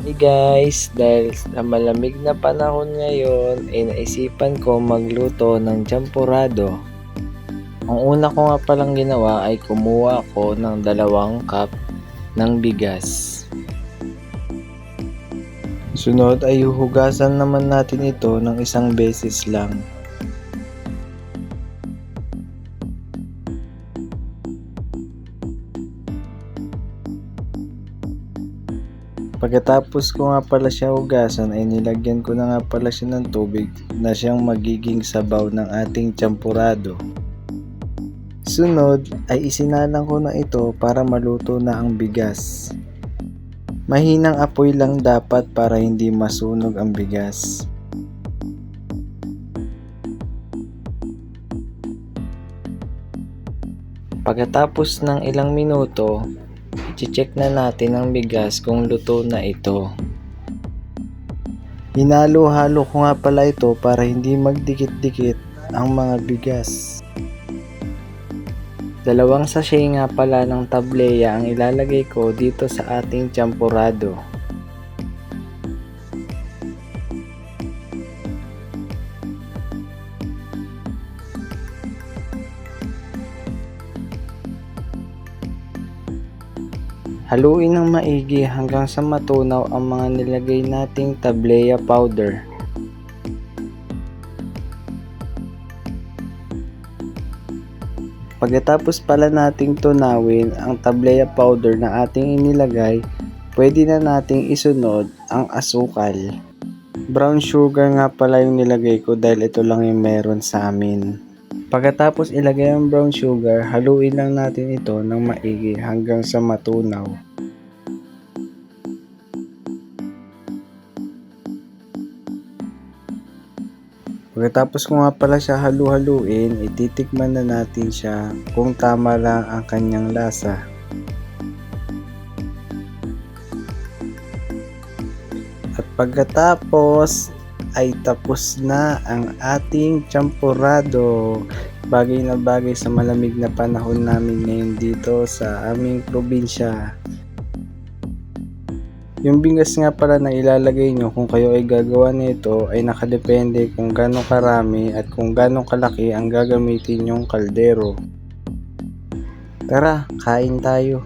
Hey guys, dahil sa malamig na panahon ngayon ay naisipan ko magluto ng champurrado. Ang una ko nga palang ginawa ay kumuha ako ng 2 cup ng bigas. Sunod ay huhugasan naman natin ito ng 1 beses lang. Pagkatapos ko nga pala siya hugasan ay nilagyan ko na nga pala siya ng tubig na siyang magiging sabaw ng ating champurrado. Sunod ay isinalang ko na ito para maluto na ang bigas. Mahinang apoy lang dapat para hindi masunog ang bigas. Pagkatapos ng ilang minuto, i-check na natin ang bigas kung luto na ito. Hinalo-halo ko nga pala ito para hindi magdikit-dikit ang mga bigas. 2 sachet nga pala ng tableya ang ilalagay ko dito sa ating champurrado. Haluin ng maigi hanggang sa matunaw ang mga nilagay nating tableya powder. Pagkatapos pala nating tunawin ang tableya powder na ating inilagay, pwede na nating isunod ang asukal. Brown sugar nga pala yung nilagay ko dahil ito lang yung meron sa amin. Pagkatapos ilagay ang brown sugar, haluin lang natin ito ng maigi hanggang sa matunaw. Pagkatapos ko nga pala siya halu-haluin, ititikman na natin siya kung tama lang ang kanyang lasa. At pagkatapos ay tapos na ang ating champurrado. Bagay na bagay sa malamig na panahon namin ngayon dito sa aming probinsya. Yung bigas nga pala na ilalagay nyo kung kayo ay gagawa nito ay nakadepende kung gaano karami at kung gaano kalaki ang gagamitin yung kaldero. Tara, kain tayo.